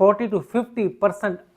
40 to 50%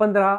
15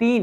3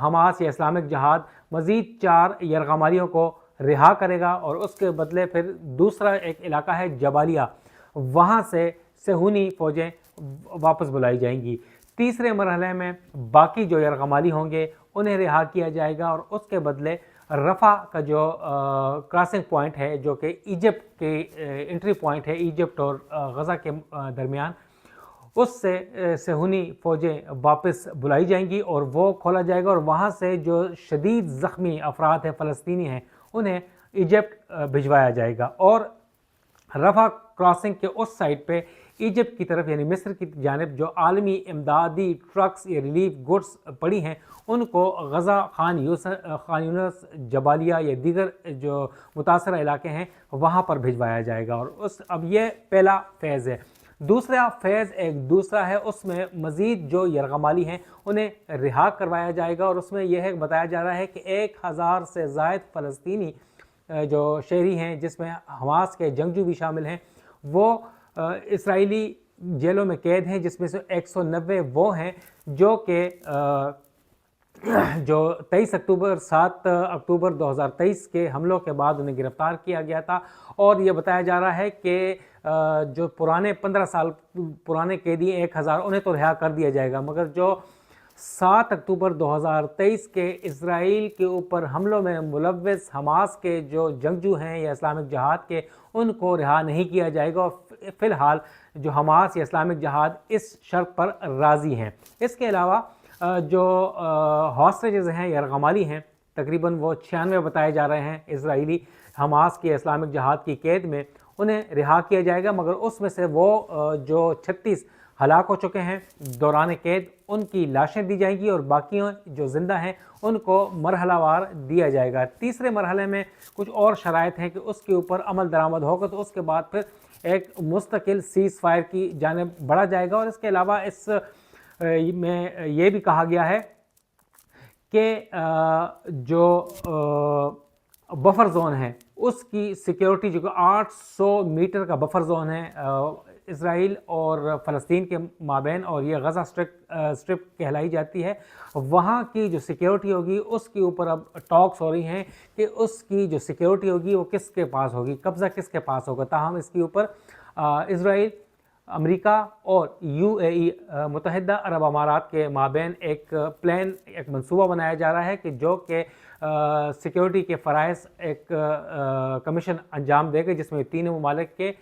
Hamas یا Islamic جہاد مزید 4 یرغمالیوں کو رہا کرے گا اور اس کے بدلے پھر دوسرا ایک علاقہ ہے جبالیہ، وہاں سے صہیونی فوجیں واپس بلائی جائیں گی۔ تیسرے مرحلے میں باقی جو یرغمالی ہوں گے انہیں رہا کیا جائے گا اور اس کے بدلے رفح کا جو کراسنگ پوائنٹ ہے، جو کہ ایجپٹ کے انٹری پوائنٹ ہے ایجپٹ اور غزہ کے درمیان، اس سے صہیونی فوجیں واپس بلائی جائیں گی اور وہ کھولا جائے گا، اور وہاں سے جو شدید زخمی افراد ہیں فلسطینی ہیں انہیں ایجپٹ بھجوایا جائے گا، اور رفح کراسنگ کے اس سائڈ پہ ایجپٹ کی طرف یعنی مصر کی جانب جو عالمی امدادی ٹرکس یا ریلیف گڈس پڑی ہیں ان کو غزہ، خان یونس، جبالیہ یا دیگر جو متاثرہ علاقے ہیں وہاں پر بھجوایا جائے گا، اور اب یہ پہلا فیز ہے۔ دوسرا فیز ایک دوسرا ہے، اس میں مزید جو یرغمالی ہیں انہیں رہا کروایا جائے گا، اور اس میں یہ بتایا جا رہا ہے کہ 1000 سے زائد فلسطینی جو شہری ہیں جس میں حماس کے جنگجو بھی شامل ہیں وہ اسرائیلی جیلوں میں قید ہیں، جس میں سے 190 وہ ہیں جو کہ جو 23 اکتوبر 7 اکتوبر 2023 کے حملوں کے بعد انہیں گرفتار کیا گیا تھا، اور یہ بتایا جا رہا ہے کہ جو پرانے 15 سال پرانے قیدی 1000 انہیں تو رہا کر دیا جائے گا، مگر جو 7 اکتوبر 2023 کے اسرائیل کے اوپر حملوں میں ملوث حماس کے جو جنگجو ہیں یا اسلامک جہاد کے ان کو رہا نہیں کیا جائے گا، اور فی الحال جو حماس یا اسلامک جہاد اس شرط پر راضی ہیں۔ اس کے علاوہ جو ہاسٹیجز ہیں یرغمالی ہیں تقریباً وہ 96 بتائے جا رہے ہیں اسرائیلی حماس کے اسلامک جہاد کی قید میں، انہیں رہا کیا جائے گا، مگر اس میں سے وہ جو 36 ہلاک ہو چکے ہیں دوران قید ان کی لاشیں دی جائیں گی، اور باقی جو زندہ ہیں ان کو مرحلہ وار دیا جائے گا۔ تیسرے مرحلے میں کچھ اور شرائط ہیں کہ اس کے اوپر عمل درآمد ہوگا تو اس کے بعد پھر ایک مستقل سیز فائر کی جانب بڑھا جائے گا، اور اس کے علاوہ اس میں یہ بھی کہا گیا ہے کہ جو بفر زون ہے اس کی سیکیورٹی جو کہ 800 میٹر کا بفر زون ہے اسرائیل اور فلسطین کے مابین، اور یہ غزہ سٹرپ کہلائی جاتی ہے، وہاں کی جو سیکیورٹی ہوگی اس کے اوپر اب ٹاکس ہو رہی ہیں کہ اس کی جو سیکیورٹی ہوگی وہ کس کے پاس ہوگی، قبضہ کس کے پاس ہوگا۔ تاہم اس کے اوپر اسرائیل، امریکہ اور UAE متحدہ عرب امارات کے مابین ایک پلان، ایک منصوبہ بنایا جا رہا ہے کہ جو کہ سیکیورٹی کے فرائض ایک کمیشن انجام دے گا، جس میں 3 ممالک کے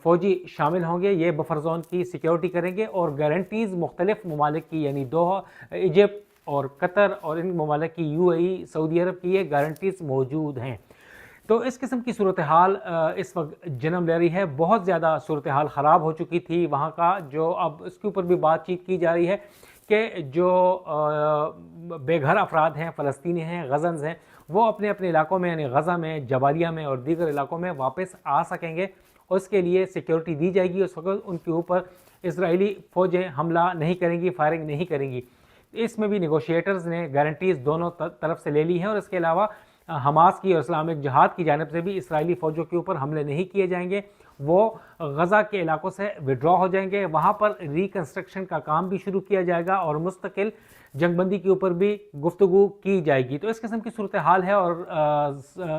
فوجی شامل ہوں گے، یہ بفر زون کی سیکیورٹی کریں گے، اور گارنٹیز مختلف ممالک کی یعنی دوحہ، ایجپٹ اور قطر اور ان ممالک کی UAE، سعودی عرب کی یہ گارنٹیز موجود ہیں۔ تو اس قسم کی صورتحال اس وقت جنم لے رہی ہے، بہت زیادہ صورتحال خراب ہو چکی تھی وہاں کا، جو اب اس کے اوپر بھی بات چیت کی جا رہی ہے کہ جو بے گھر افراد ہیں، فلسطینی ہیں، غزنز ہیں، وہ اپنے اپنے علاقوں میں یعنی غزہ میں، جبالیہ میں اور دیگر علاقوں میں واپس آ سکیں گے، اور اس کے لیے سیکیورٹی دی جائے گی۔ اس وقت ان کے اوپر اسرائیلی فوجیں حملہ نہیں کریں گی، فائرنگ نہیں کریں گی۔ اس میں بھی نیگوشیٹرز نے گارنٹیز دونوں طرف سے لے لی ہیں، اور اس کے علاوہ حماس کی اور اسلامک جہاد کی جانب سے بھی اسرائیلی فوجوں کے اوپر حملے نہیں کیے جائیں گے، وہ غزہ کے علاقوں سے وڈرا ہو جائیں گے، وہاں پر ریکنسٹرکشن کا کام بھی شروع کیا جائے گا اور مستقل جنگ بندی کے اوپر بھی گفتگو کی جائے گی۔ تو اس قسم کی صورتحال ہے، اور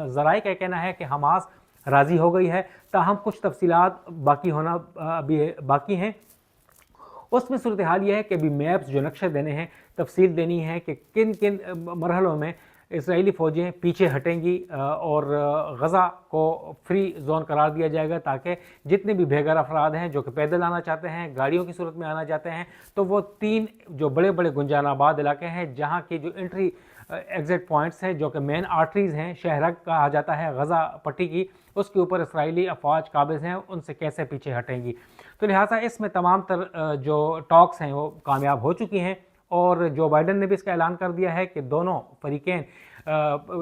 ذرائع کا کہنا ہے کہ حماس راضی ہو گئی ہے، تاہم کچھ تفصیلات باقی ہونا ابھی باقی ہیں۔ اس میں صورتحال یہ ہے کہ ابھی میپس جو نقشے دینے ہیں، تفصیل دینی ہے کہ کن کن مرحلوں میں اسرائیلی فوجیں پیچھے ہٹیں گی اور غزہ کو فری زون قرار دیا جائے گا، تاکہ جتنے بھی بے گھر افراد ہیں جو کہ پیدل آنا چاہتے ہیں، گاڑیوں کی صورت میں آنا چاہتے ہیں، تو وہ 3 جو بڑے بڑے گنجان آباد علاقے ہیں جہاں کی جو انٹری ایگزٹ پوائنٹس ہیں جو کہ مین آرٹریز ہیں، شہرک کہا جاتا ہے غزہ پٹی کی، اس کے اوپر اسرائیلی افواج قابض ہیں، ان سے کیسے پیچھے ہٹیں گی۔ تو لہٰذا اس میں تمام تر جو ٹاکس ہیں وہ کامیاب ہو چکی ہیں، اور جو بائیڈن نے بھی اس کا اعلان کر دیا ہے کہ دونوں فریقین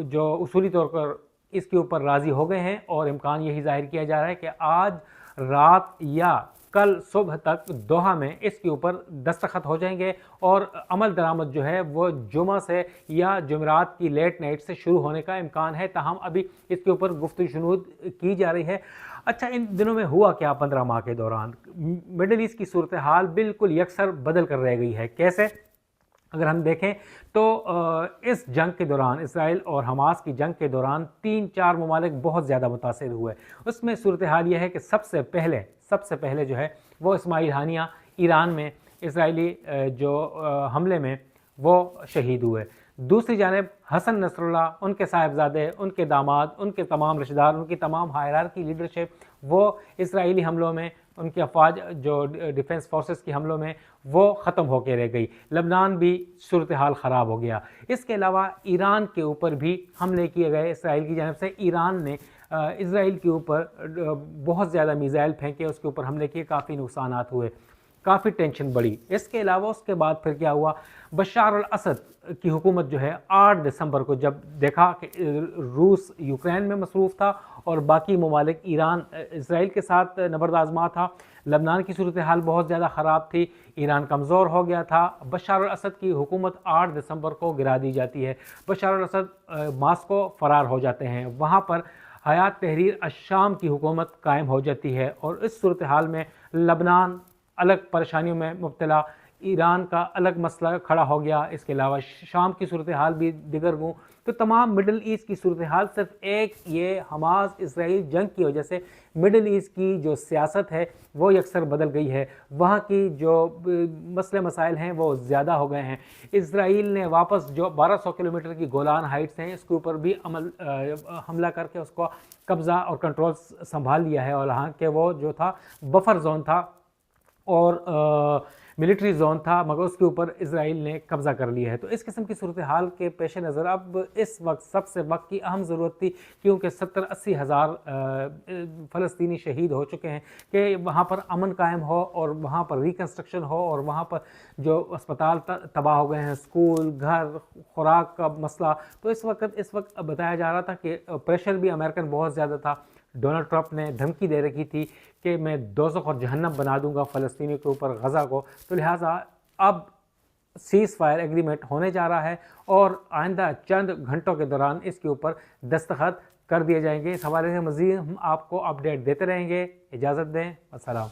جو اصولی طور پر اس کے اوپر راضی ہو گئے ہیں، اور امکان یہی ظاہر کیا جا رہا ہے کہ آج رات یا کل صبح تک دوحہ میں اس کے اوپر دستخط ہو جائیں گے، اور عمل درآمد جو ہے وہ جمعہ سے یا جمعرات کی لیٹ نائٹ سے شروع ہونے کا امکان ہے، تاہم ابھی اس کے اوپر گفتگو شنود کی جا رہی ہے۔ اچھا، ان دنوں میں ہوا کیا 15 ماہ کے دوران؟ مڈل ایسٹ کی صورتحال بالکل یکسر بدل کر رہ گئی ہے۔ کیسے؟ اگر ہم دیکھیں تو اس جنگ کے دوران، اسرائیل اور حماس کی جنگ کے دوران 3-4 ممالک بہت زیادہ متاثر ہوئے۔ اس میں صورتحال یہ ہے کہ سب سے پہلے جو ہے وہ اسماعیل ہانیہ ایران میں اسرائیلی جو حملے میں وہ شہید ہوئے۔ دوسری جانب حسن نصر اللہ، ان کے صاحبزادے، ان کے داماد، ان کے تمام رشتہ دار، ان کی تمام ہائرارکی لیڈرشپ، وہ اسرائیلی حملوں میں، ان کی افواج جو ڈیفنس فورسز کی حملوں میں وہ ختم ہو کے رہ گئی۔ لبنان بھی صورتحال خراب ہو گیا۔ اس کے علاوہ ایران کے اوپر بھی حملے کیے گئے اسرائیل کی جانب سے۔ ایران نے اسرائیل کے اوپر بہت زیادہ میزائل پھینکے، اس کے اوپر حملے کیے، کافی نقصانات ہوئے، کافی ٹینشن بڑھی۔ اس کے علاوہ اس کے بعد پھر کیا ہوا، بشار الاسد کی حکومت جو ہے 8 دسمبر کو جب دیکھا کہ روس یوکرین میں مصروف تھا اور باقی ممالک ایران اسرائیل کے ساتھ نبرد آزما تھا، لبنان کی صورتحال بہت زیادہ خراب تھی، ایران کمزور ہو گیا تھا، بشار الاسد کی حکومت 8 دسمبر کو گرا دی جاتی ہے۔ بشار الاسد ماسکو فرار ہو جاتے ہیں، وہاں پر حیات تحریر الشام کی حکومت قائم ہو جاتی ہے، اور اس صورتحال میں لبنان الگ پریشانیوں میں مبتلا، ایران کا الگ مسئلہ کھڑا ہو گیا، اس کے علاوہ شام کی صورتحال بھی دیگر گوں۔ تو تمام مڈل ایسٹ کی صورتحال صرف ایک یہ حماس اسرائیل جنگ کی وجہ سے مڈل ایسٹ کی جو سیاست ہے وہ یکسر بدل گئی ہے، وہاں کی جو مسئلے مسائل ہیں وہ زیادہ ہو گئے ہیں۔ اسرائیل نے واپس جو 1200 کلومیٹر کی گولان ہائٹس ہیں اس کے اوپر بھی حملہ کر کے اس کو قبضہ اور کنٹرول سنبھال لیا ہے، اور ہاں کہ وہ جو تھا بفر زون تھا اور ملٹری زون تھا، مگر اس کے اوپر اسرائیل نے قبضہ کر لیا ہے۔ تو اس قسم کی صورتحال کے پیش نظر اب اس وقت سب سے وقت کی اہم ضرورت تھی، کیونکہ 70-80 ہزار فلسطینی شہید ہو چکے ہیں، کہ وہاں پر امن قائم ہو اور وہاں پر ریکنسٹرکشن ہو، اور وہاں پر جو اسپتال تباہ ہو گئے ہیں، اسکول، گھر، خوراک کا مسئلہ۔ تو اس وقت بتایا جا رہا تھا کہ پریشر بھی امریکن بہت زیادہ تھا۔ ڈونلڈ ٹرمپ نے دھمکی دے رکھی تھی کہ میں دوزخ اور جہنم بنا دوں گا فلسطینیوں کے اوپر، غزہ کو۔ تو لہٰذا اب سیز فائر ایگریمنٹ ہونے جا رہا ہے، اور آئندہ چند گھنٹوں کے دوران اس کے اوپر دستخط کر دیے جائیں گے۔ اس حوالے سے مزید ہم آپ کو اپڈیٹ دیتے رہیں گے۔ اجازت دیں، السلام۔